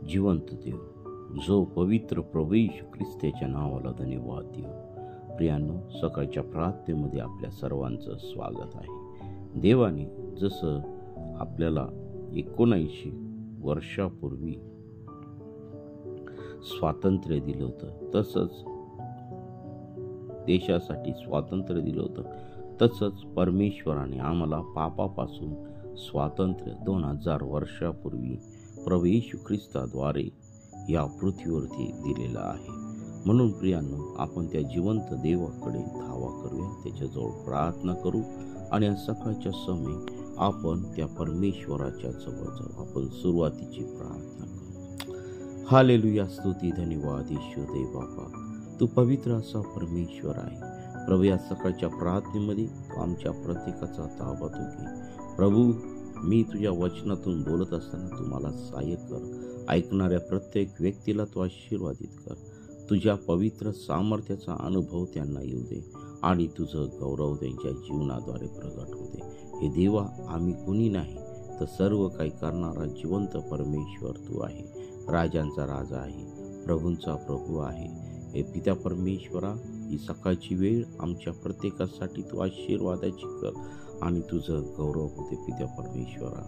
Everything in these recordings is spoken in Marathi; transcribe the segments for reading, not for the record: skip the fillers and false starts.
जिवंत देव, जो पवित्र प्रभू येशू ख्रिस्ताच्या नावाला धन्यवाद देव. प्रियांनो, सकाळच्या प्रार्थनेमध्ये आपल्या सर्वांचं स्वागत आहे. देवाने जसं आपल्याला 19 वर्षापूर्वी स्वातंत्र्य दिलं होतं, तसंच देशासाठी स्वातंत्र्य दिलं होतं, तसंच परमेश्वराने आम्हाला पापापासून स्वातंत्र्य 2000 वर्षापूर्वी प्रभू येशू ख्रिस्ताद्वारे या पृथ्वीवरती दिलेलं आहे. म्हणून प्रियांनो, आपण त्या जिवंत देवाकडे धावा करूया, त्याच्याजवळ प्रार्थना करू आणि सकाळच्या समय आपण त्या परमेश्वराच्या जवळ जाऊ. आपण सुरुवातीची प्रार्थना करू. हालेलुया, स्तुती, धन्यवाद येशू देव बापा, तू पवित्र असा परमेश्वर आहे. प्रभू, या सकाळच्या प्रार्थनेमध्ये तू आमच्या प्रत्येकाचा ताबा तू घे. प्रभू, मी तुझ्या वचनातून बोलत असताना तू मला सहाय्य कर. ऐकणाऱ्या प्रत्येक व्यक्तीला तू आशीर्वादित कर. तुझ्या पवित्र सामर्थ्याचा अनुभव त्यांना येऊ दे आणि तुझं गौरव त्यांच्या जीवनाद्वारे प्रगट होऊ दे. हे देवा, आम्ही कुणी नाही तर सर्व काही करणारा जिवंत परमेश्वर तू आहे. राजांचा राजा आहे, प्रभूंचा प्रभू आहे. हे पिता परमेश्वरा, ही सकाळची वेळ आमच्या प्रत्येकासाठी तू आशीर्वादाची कर आणि तुझं गौरव होते. पिता परमेश्वरा,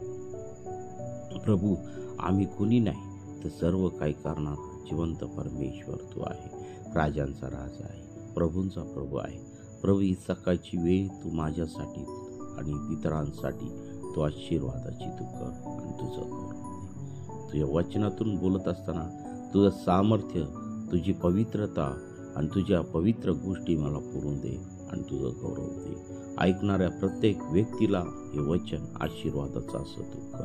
प्रभू, आम्ही कुणी नाही तर सर्व काही करणारा जिवंत परमेश्वर तू आहे. राजांचा राजा आहे, प्रभूंचा प्रभू आहे. प्रभू, ही सकाळची वेळ तू माझ्यासाठी आणि इतरांसाठी तू आशीर्वादाची तू कर आणि तुझं गौरव दे. तुझ्या वचनातून बोलत असताना तुझं सामर्थ्य, तुझी पवित्रता आणि तुझ्या पवित्र गोष्टी मला पुरून दे आणि तुझं गौरव दे. ऐकणाऱ्या प्रत्येक व्यक्तीला हे वचन आशीर्वादाचं असं तू कर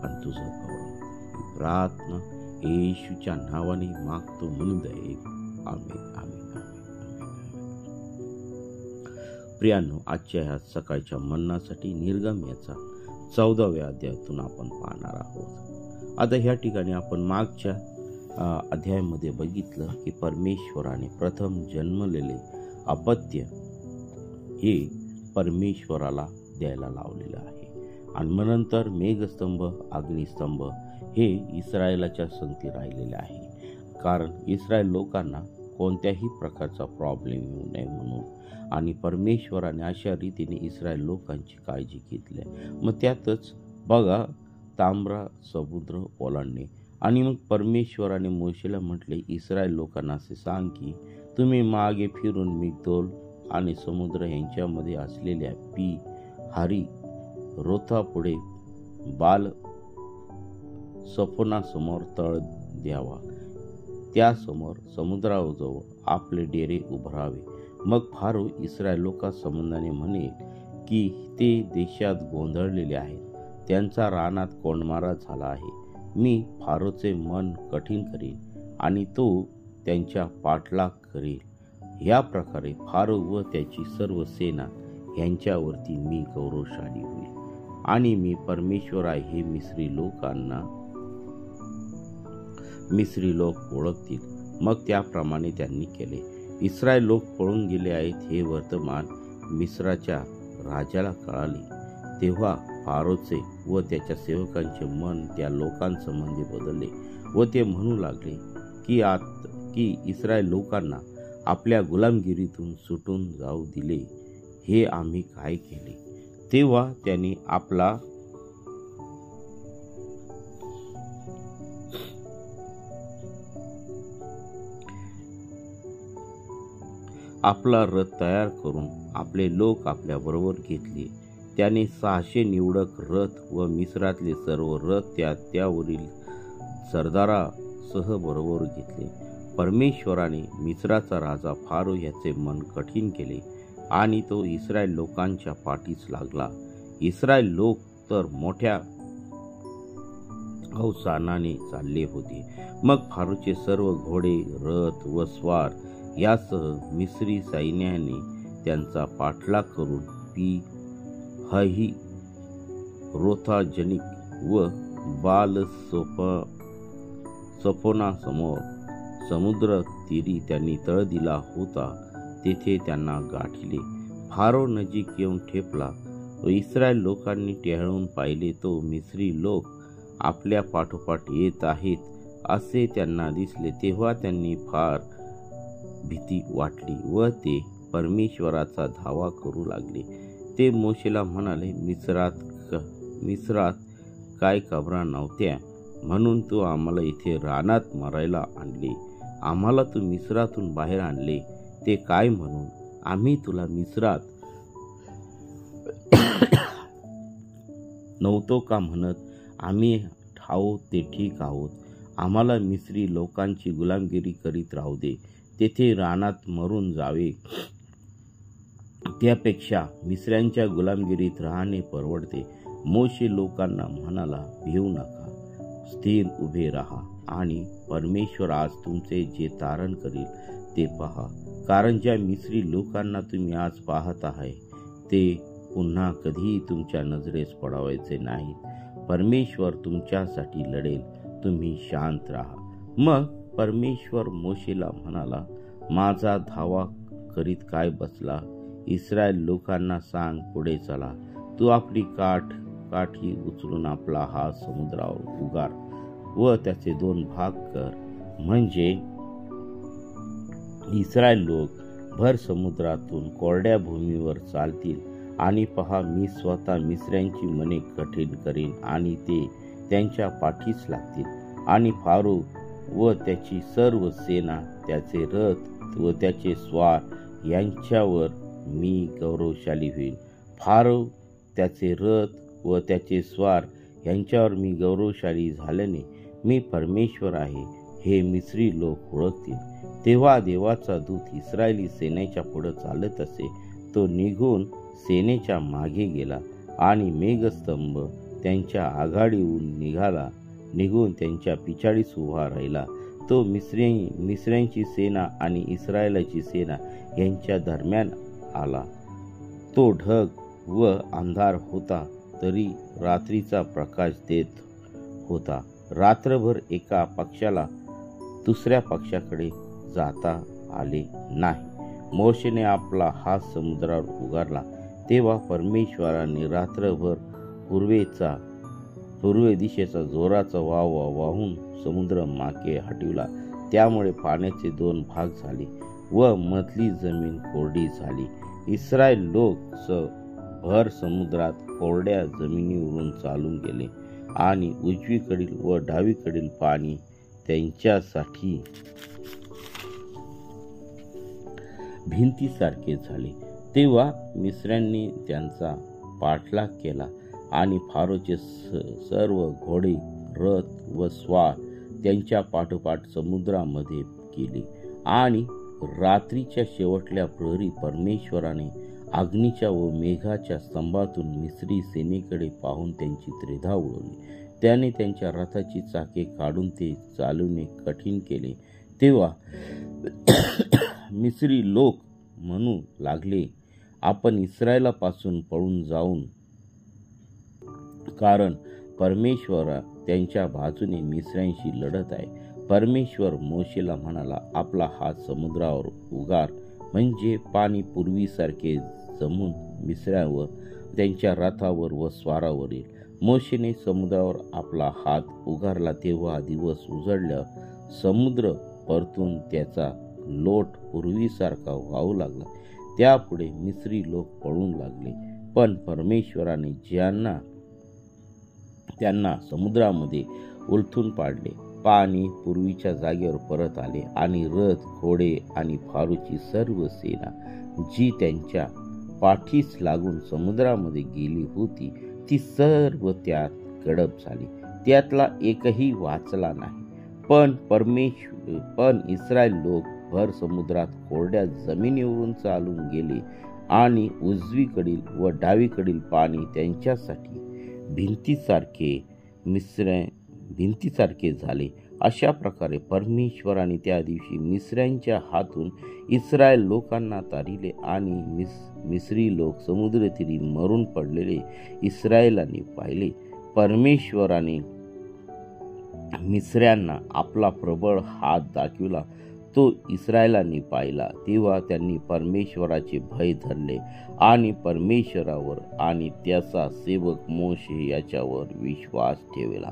आणि तुझं गौरव दे. ही प्रार्थना येशूच्या नावाने मागतो म्हणून दे. आमेन, आमेन, आमेन. प्रियांनो, आजच्या ह्या सकाळच्या मन्नासाठी निर्गमयाचा 14व्या अध्यायातून आपण पाहणार आहोत. आता ह्या ठिकाणी आपण मागच्या अध्यायामध्ये बघितलं की परमेश्वराने प्रथम जन्मलेले अपत्य हे परमेश्वराला द्यायला लावलेलं आहे आणि मग नंतर मेघस्तंभ, अग्निस्तंभ हे इस्रायलाच्या संगती राहिलेले आहे. कारण इस्रायल लोकांना कोणत्याही प्रकारचा प्रॉब्लेम येऊ नये म्हणून आणि परमेश्वराने अशा रीतीने इस्रायल लोकांची काळजी घेतली. मग त्यातच बघा, तांबडा समुद्र ओलांडणे आणि मग परमेश्वराने मोशेला म्हटले, इस्रायल लोकांना असे सांग की तुम्ही मागे फिरून मिग्दोल आणि समुद्र यांच्यामध्ये असलेल्या पी हारी रोथापुढे बाल सफोनासमोर तळ द्यावा. त्यासमोर समुद्राजवळ आपले डेरे उभारावे. मग फारो इस्रायल लोकांसंबंधाने म्हणेल की ते देशात गोंधळलेले आहेत, त्यांचा रानात कोंडमारा झाला आहे. मी फारोचे मन कठीण करीन आणि तो त्यांच्या पाठलाग करेल. ह्या प्रकारे फारो व त्याची सर्व सेना यांच्यावरती मी गौरवशाली होईल आणि मी परमेश्वर आहे हे मिस्री लोक ओळखतील. मग त्याप्रमाणे त्यांनी केले. इस्रायल लोक पळून गेले आहेत हे वर्तमान मिस्राच्या राजाला कळाले. तेव्हा फारोचे व त्याच्या सेवकांचे मन त्या लोकांसंबंधी बदलले व ते म्हणू लागले की इस्रायल लोकांना आपल्या गुलामगिरीतून सुटून जाऊ दिले, हे आम्ही काय केले. तेव्हा त्यांनी आपला रथ तयार करून आपले लोक आपल्या बरोबर घेतले. त्याने 600 निवडक रथ व मिस्रातले सर्व रथ त्यावरील सरदारासह बरोबर घेतले. परमेश्वराने मिस्राचा राजा फारो ह्याचे मन कठीण केले आणि तो इस्रायल लोकांच्या पाठीस लागला. इस्रायल लोक तर मोठ्या अवसानाने चालले होते. मग फारोचे सर्व घोडे, रथ व स्वार यासह मिस्री सैन्याने त्यांचा पाठलाग करून पी हही रोथाजनिक व बाल सफोनासमोर समुद्र तीरी त्यांनी तळ दिला होता तेथे त्यांना गाठले. फारो नजीक येऊन ठेपला व इस्रायल लोकांनी टेहळून पाहिले तो मिस्री लोक आपल्या पाठोपाठ येत आहेत असे त्यांना दिसले, तेव्हा त्यांनी फार भीती वाटली व ते परमेश्वराचा धावा करू लागले. ते मोशेला म्हणाले, मिस्रात काय कबरा नव्हत्या, म्हणून तू आम्हाला इथे रानात मरायला आणले. आम्हाला तू मिस्रातून बाहेर आणले ते काय म्हणून आम्ही तुला मिस्रात नव्हतो का म्हणत? आम्ही ठाऊ ते ठीक आहोत. आम्हाला मिस्री लोकांची गुलामगिरी करीत राहू दे. तेथे रानात मरून जावे, त्यापेक्षा मिस्र्यांच्या गुलामगिरीत राहणे परवडते. मोशे लोकांना म्हणाला, भिवू नका, स्थिर उभे राहा आणि परमेश्वर आज तुमचे जे तारण करील ते पहा. कारण ज्या मिस्री लोकांना तुम्ही आज पाहत आहे ते पुन्हा कधीही तुमच्या नजरेस पडावायचे नाहीत. परमेश्वर तुमच्यासाठी लढेल, तुम्ही शांत राहा. मग परमेश्वर मोशेला म्हणाला, माझा धावा करीत काय बसला? इस्रायल लोकांना सांग, पुढे चला. तू आपली काठी उचलून आपला हात समुद्रावर उगार व त्याचे 2 भाग कर, म्हणजे इस्रायल लोक भर समुद्रातून कोरड्या भूमीवर चालतील. आणि पहा, मी स्वतः मिस्र्यांची मने कठीण करीन आणि ते त्यांच्या पाठीस लागतील. आणि फारो व त्याची सर्व सेना, त्याचे रथ व त्याचे स्वार यांच्यावर मी गौरवशाली होईल. फारो, त्याचे रथ व त्याचे स्वार यांच्यावर मी गौरवशाली झाल्याने मी परमेश्वर आहे हे मिस्री लोक ओळखतील. तेव्हा देवाचा दूत इस्रायली सेनेच्या पुढे चालत असे. तो निघून सेनेच्या मागे गेला आणि मेघस्तंभ त्यांच्या आघाडीहून निघून त्यांच्या पिछाडीस उभा राहिला. तो मिस्र्यांची सेना आणि इस्रायलाची सेना यांच्या दरम्यान आला. तो ढग व अंधार होता तरी रात्रीचा प्रकाश देत होता. रात्रभर एका पक्षाला दुसऱ्या पक्षाकडे जाता आले नाही. मोशेने आपला हात समुद्रावर उगारला तेव्हा परमेश्वराने रात्रभर पूर्वे दिशेचा जोराचा वाव वाहून समुद्र मागे हटविला. त्यामुळे पाण्याचे 2 भाग झाले व मधली जमीन कोरडी झाली. इस्रायल लोक भर समुद्रात कोरड्या जमिनीवरून चालून गेले आणि उजवीकडील व डावीकडील पाणी त्यांच्यासाठी भिंतीसारखे झाले. तेव्हा मिस्र्यांनी त्यांचा पाठलाग केला आणि फारोचे सर्व घोडे, रथ व स्वार त्यांच्या पाठोपाठ समुद्रामध्ये गेले. आणि रात्रीच्या शेवटल्या प्रहरी परमेश्वराने अग्नीच्या व मेघाच्या स्तंभातून मिस्री सेनेकडे पाहून त्यांची त्रेधा उडवली. त्याने त्यांच्या रथाची चाके काढून ते चालवणे कठीण केले. तेव्हा मिस्री लोक म्हणू लागले, आपण इस्रायलापासून पळून जाऊन, कारण परमेश्वर त्यांच्या बाजूने मिस्र्यांशी लढत आहे. परमेश्वर मोशेला म्हणाला, आपला हात समुद्रावर उगार, म्हणजे पाणी पूर्वीसारखे जमून मिस्र्यांवर, त्यांच्या रथावर व स्वारावर येईल. मोशेने समुद्रावर आपला हात उगारला तेव्हा दिवस उजळला. समुद्र परतून त्याचा लोट पूर्वीसारखा वाहू लागला. त्यापुढे मिस्री लोक पळून लागले. पण परमेश्वराने त्यांना समुद्रामध्ये उलथून पाडले. पाणी पूर्वीच्या जागेवर परत आले आणि रथ, घोडे आणि फारूची सर्व सेना जी त्यांच्या पाठीस लागून समुद्रामध्ये गेली होती ती सर्व त्यात गडप झाली. त्यातला एकही वाचला नाही. पण इस्रायल लोक भर समुद्रात कोरड्या जमिनीवरून चालून गेले आणि उजवीकडील व डावीकडील पाणी त्यांच्यासाठी भिंतीसारखे झाले. अशा प्रकारे परमेश्वराने त्या दिवशी मिस्र्यांच्या हातून इस्रायल लोकांना तारिले आणि मिस्री लोक समुद्रतीरी मरून पडलेले इस्रायलांनी पाहिले. परमेश्वराने मिस्र्यांना आपला प्रबळ हात दाखविला तो इस्रायलांनी पाहिला. तेव्हा त्यांनी परमेश्वराचे भय धरले आणि परमेश्वरावर आणि त्याचा सेवक मोशे याच्यावर विश्वास ठेवला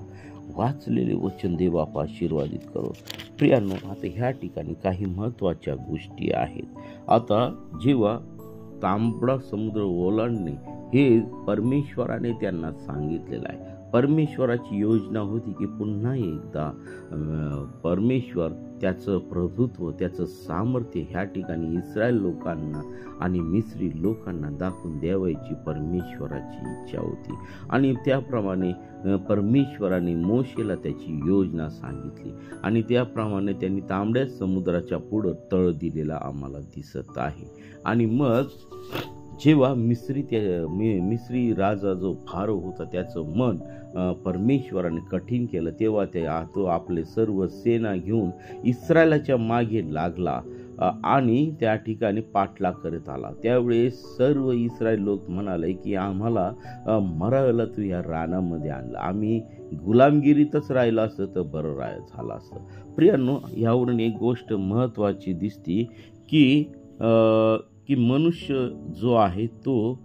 वाचलेले वचन दे बापा, आशीर्वादित करो. प्रियांनो, आता ह्या ठिकाणी काही महत्त्वाच्या गोष्टी आहेत. आता जेव्हा तांबडा समुद्र ओलांडणे हे परमेश्वराने त्यांना सांगितलेलं आहे. परमेश्वराची योजना होती की पुन्हा एकदा परमेश्वर त्याचं प्रभुत्व, त्याचं सामर्थ्य ह्या ठिकाणी इस्रायल लोकांना आणि मिस्री लोकांना दाखवून द्यावायची परमेश्वराची इच्छा होती. आणि त्याप्रमाणे परमेश्वराने मोशेला त्याची योजना सांगितली आणि त्याप्रमाणे त्यांनी तांबड्या समुद्राच्या पुढं तळ दिलेला आम्हाला दिसत आहे. आणि मग जेव्हा मिस्री राजा जो फारो होता त्याचं मन परमेश्वराने कठीण केलं, तेव्हा तो आपले सर्व सेना घेऊन इस्रायलाच्या मागे लागला आणि त्या ठिकाणी पाठलाग करत आला. त्यावेळेस सर्व इस्रायल लोक म्हणाले की आम्हाला मरायला तू या रानामध्ये आणलं, आम्ही गुलामगिरीतच राहिलं असतं तर बरं झालं असतं. प्रियांनो, यावरून एक गोष्ट महत्त्वाची दिसती की मनुष्य जो आहे तो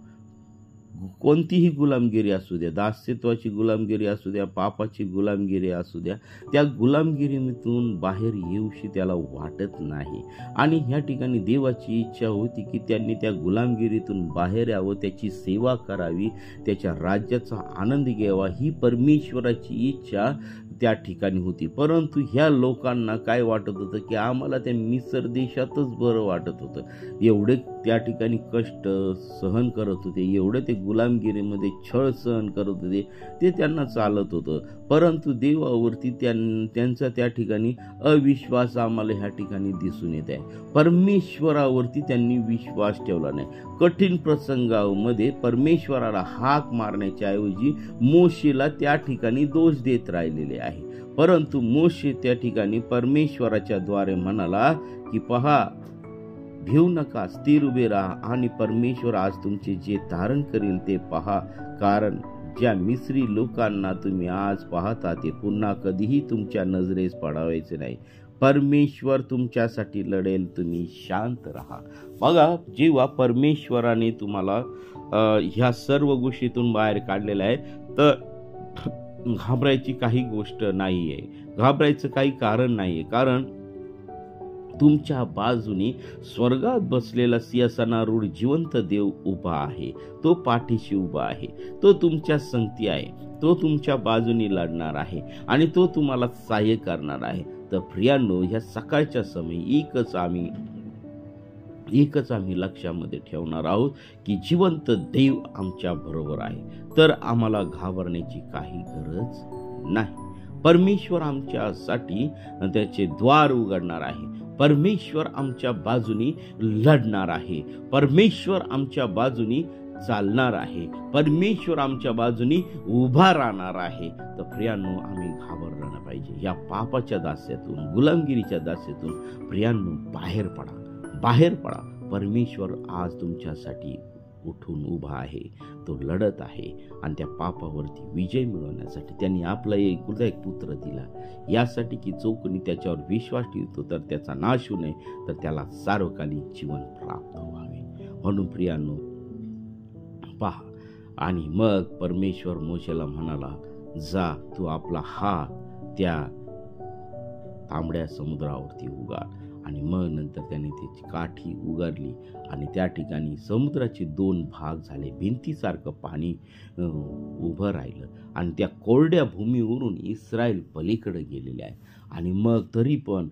कोणतीही गुलामगिरी असू द्या, दास्यत्वाची गुलामगिरी असू द्या, पापाची गुलामगिरी असू द्या, त्या गुलामगिरीतून बाहेर येऊशी त्याला वाटत नाही. आणि ह्या ठिकाणी देवाची इच्छा होती की त्यांनी त्या गुलामगिरीतून बाहेर यावं, त्याची सेवा करावी, त्याच्या राज्याचा आनंद घ्यावा, ही परमेश्वराची इच्छा त्या ठिकाणी होती. परंतु ह्या लोकांना काय वाटत होतं की आम्हाला त्या मिसर देशातच बरं वाटत होतं. एवढे त्या ठिकाणी कष्ट सहन करत होते, एवढे ते गुलामगिरीमध्ये छळ सहन करत होते, ते त्यांना चालत होतं. परंतु देवावरती त्यांचा त्या ठिकाणी अविश्वास आम्हाला ह्या ठिकाणी दिसून येत आहे. परमेश्वरावरती त्यांनी विश्वास ठेवला नाही. कठीण प्रसंगामध्ये परमेश्वराला हाक मारण्याच्या ऐवजी मोशेला त्या ठिकाणी दोष देत राहिलेले आहे. परंतु मोशे त्या ठिकाणी परमेश्वराच्या द्वारे म्हणाला की पहा, भिवू नका, स्थिर उभे राहा आणि परमेश्वर आज तुमचे जे धारण करेल ते पहा, कारण ज्या मिस्री लोकांना तुम्ही आज पाहता ते पुन्हा कधीही तुमच्या नजरेस पडावायचे नाही. परमेश्वर तुमच्यासाठी लढेल, तुम्ही शांत राहा. बघा, जेव्हा परमेश्वराने तुम्हाला ह्या सर्व गोष्टीतून बाहेर काढलेलं आहे तर घाबरायची काही गोष्ट नाही आहे, घाबरायचं काही कारण नाही आहे. कारण तुमच्या बाजूनी स्वर्गात बसलेला सिंहासनारूढ जिवंत देव उभा आहे, तो पाठीशी उभा आहे, तो तुमच्या संगती आहे, तो तुमच्या बाजूनी लढणार आहे आणि तो तुम्हाला सहाय्य करणार आहे. तर प्रियांनो, ह्या सकाळच्या समयी एकच आम्ही लक्षामध्ये ठेवणार आहोत की जिवंत देव आमच्या बरोबर आहे, तर आम्हाला घाबरण्याची काही गरज नाही. परमेश्वर आमच्यासाठी त्याचे द्वार उघडणार आहे, परमेश्वर आमच्या बाजूनी लढणार आहे, परमेश्वर आमच्या बाजूनी चालणार आहे, परमेश्वर आमच्या बाजूनी उभा राहणार आहे. तर प्रियांनो, आम्ही घाबरलं नाही पाहिजे. या पापाच्या दास्यातून, गुलामगिरीच्या दास्यातून प्रियांनो बाहेर पडा. परमेश्वर आज तुमच्यासाठी उठून उभा आहे, तो लढत आहे आणि त्या पापावरती विजय मिळवण्यासाठी त्यांनी आपला एकुलता एक पुत्र दिला, यासाठी की जो कोणी त्याच्यावर विश्वास ठेवतो तर त्याचा नाश होऊ नये, तर त्याला सार्वकालिक जीवन प्राप्त व्हावे. म्हणून प्रियांनो, पहा. आणि मग परमेश्वर मोशेला म्हणाला, जा, तू आपला हात त्या तांबड्या समुद्रावरती उगार. आणि मग नंतर त्याने त्याची काठी उगारली आणि त्या ठिकाणी समुद्राचे 2 भाग झाले, भिंतीसारखं पाणी उभं राहिलं आणि त्या कोरड्या भूमीवरून इस्रायल पलीकडे गेलेले आहे. आणि मग तरी पण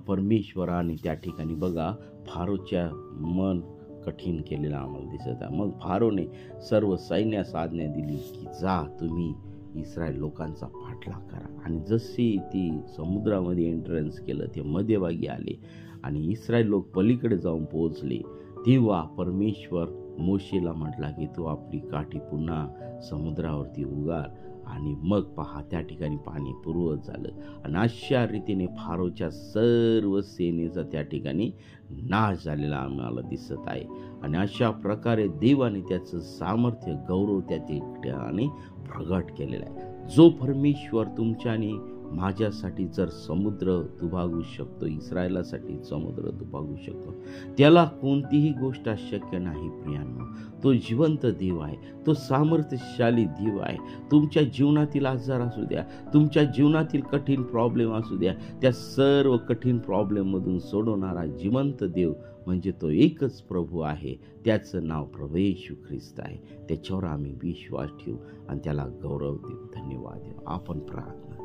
परमेश्वराने त्या ठिकाणी बघा फारोच्या मन कठीण केलेलं आम्हाला दिसत आहे. मग फारोने सर्व सैन्यास आज्ञा दिली की जा, तुम्ही इस्रायल लोकांचा पाठलाग करा. आणि जसे ते समुद्रामध्ये एंट्रन्स केलं, ते मध्यभागी आले आणि इस्रायल लोक पलीकडे जाऊन पोहोचले, तेव्हा परमेश्वर मोशेला म्हटला की तू आपली काठी पुन्हा समुद्रावरती उगार. आणि मग पहा, त्या ठिकाणी पाणी पूर्वत झालं आणि अशा रीतीने फारोच्या सर्व सेनेचा त्या ठिकाणी नाश झालेला आम्हाला दिसत आहे. आणि अशा प्रकारे देवाने त्याचं सामर्थ्य, गौरव त्या ठिकाणी प्रगट केलेला आहे. जो परमेश्वर तुमच्याने माझ्यासाठी जर समुद्र दुभागू शकतो, इस्रायलासाठी समुद्र दुभागू शकतो, त्याला कोणतीही गोष्ट अशक्य नाही. प्रियांनो, तो जिवंत देव आहे, तो सामर्थ्यशाली देव आहे. तुमच्या जीवनातील आजार असू द्या, तुमच्या जीवनातील कठीण प्रॉब्लेम असू द्या, त्या सर्व कठीण प्रॉब्लेममधून सोडवणारा जिवंत देव म्हणजे तो एकच प्रभू आहे. त्याचं नाव प्रभू येशू ख्रिस्त आहे. त्याच्यावर आम्ही विश्वास ठेवू आणि त्याला गौरव देऊ, धन्यवाद देऊ. आपण प्रार्थना करू.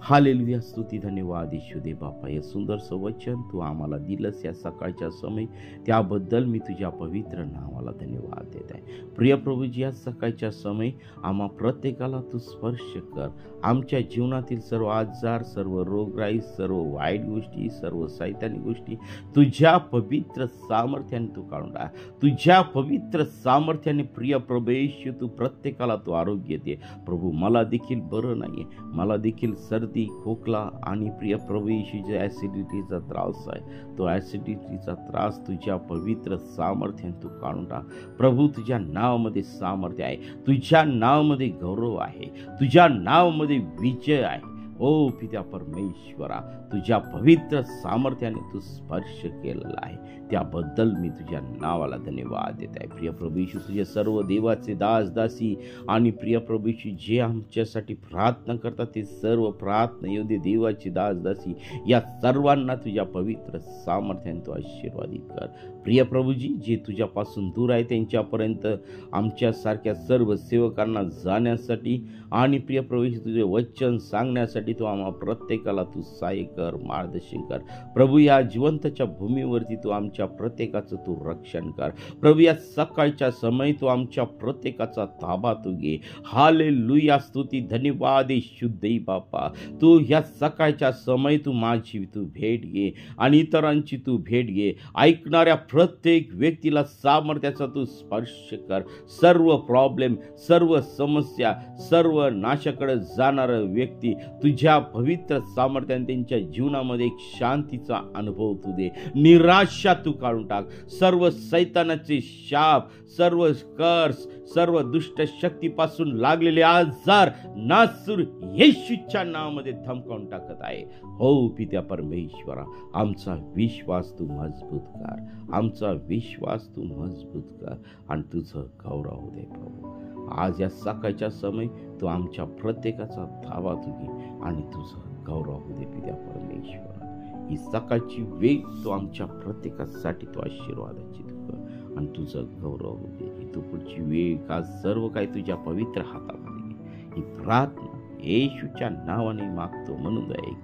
हालेलुया, स्तुती, धन्यवाद येशू दे बापा, हे सुंदरसं वचन तू आम्हाला दिलंस या सकाळच्या समय, त्याबद्दल मी तुझ्या पवित्र नावाला धन्यवाद देत आहे. प्रिय प्रभूजी, या सकाळच्या समय आम्हा प्रत्येकाला तू स्पर्श कर. आमच्या जीवनातील सर्व आजार, सर्व रोगराई, सर्व वाईट गोष्टी, सर्व सैतानी गोष्टी तुझ्या पवित्र सामर्थ्याने तू काढून टाक. तुझ्या पवित्र सामर्थ्याने प्रिय प्रभू येशू तू प्रत्येकाला तू आरोग्य दे. प्रभू, मला देखील बरं नाही, मला देखील सर्दी, खोकला आणि प्रिय प्रभू येशू जो ॲसिडिटीचा त्रास आहे, तो ॲसिडिटीचा त्रास तुझ्या पवित्र सामर्थ्याने तू काढून टाक. प्रभू, तुझ्या नावामध्ये सामर्थ्य आहे, तुझ्या नावामध्ये गौरव आहे, तुझ्या नावामध्ये विजय आहे. ओ पित्या परमेश्वरा, तुझ्या पवित्र सामर्थ्याने तू स्पर्श केलेला आहे, त्याबद्दल मी तुझ्या नावाला धन्यवाद देत आहे. प्रिय प्रभू येशू, तुझे सर्व देवाचे दास दासी आणि प्रिय प्रभू येशू जे आमच्यासाठी प्रार्थना करतात, ते सर्व प्रार्थना येऊ दे. देवाचे दास दासी या सर्वांना तुझ्या पवित्र सामर्थ्याने तू आशीर्वादित कर. प्रिय प्रभूजी, जे तुझ्यापासून दूर आहे त्यांच्यापर्यंत आमच्यासारख्या सर्व सेवकांना जाण्यासाठी आणि प्रिय प्रभू येशू तुझे वचन सांगण्यासाठी तू आम्हा प्रत्येकाला तू सहाय्य कर, मार्गदर्शन कर. प्रभू, या जिवंतच्या भूमीवरती तू आमच्या प्रत्येकाचं तू रक्षण कर. प्रभू, या सकाळच्या समय तू आमच्या प्रत्येकाचा ताबा तू घे. हालेलुया, स्तुती, धन्यवाद येशू दे बापा. तू ह्या सकाळच्या समय तू माझी तू भेट घे आणि इतरांची तू भेट घे. ऐकणाऱ्या प्रत्येक व्यक्तीला सामर्थ्याचा तू स्पर्श कर. सर्व प्रॉब्लेम, सर्व समस्या, सर्व नाशाकडे जाणारा व्यक्ती तुझ्या पवित्र सामर्थ्याने त्यांच्या जीवनामध्ये एक शांतीचा अनुभव तू दे. निराशा तू काढून टाक. सर्व सैतानाचे शाप, सर्व कर्स, सर्व दुष्ट शक्तीपासून लागलेले आजार नासूर येशूच्या नावामध्ये धमकावून टाकत आहे. हो पित्या परमेश्वरा, आमचा विश्वास तू मजबूत कर, आमचा विश्वास तू मजबूत कर आणि तुझं गौरव दे. प्रभू, आज या सकाळच्या समय तू आमच्या प्रत्येकाचा धावा तू घे आणि तुझं गौरव दे. पित्या परमेश्वरा, ही सकाळची वेळ तू आमच्या प्रत्येकासाठी तू आशीर्वादाची तू कर आणि तुझं गौरव दे. ही तू पुढची वेळ का सर्व काही तुझ्या पवित्र हातामध्ये घे. ही प्रार्थना येशूच्या नावाने मागतो म्हणून ऐक.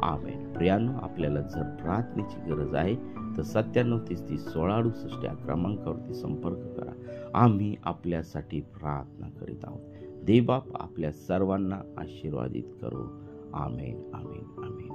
आमेन. प्रियांनो, आपल्याला जर प्रार्थनेची गरज आहे तर 97331668 क्रमांकावरती संपर्क करा. आम्ही आपल्यासाठी प्रार्थना करीत आहोत. देवबाप आपल्या सर्वांना आशीर्वादित करो. आमेन, आमेन, आमेन.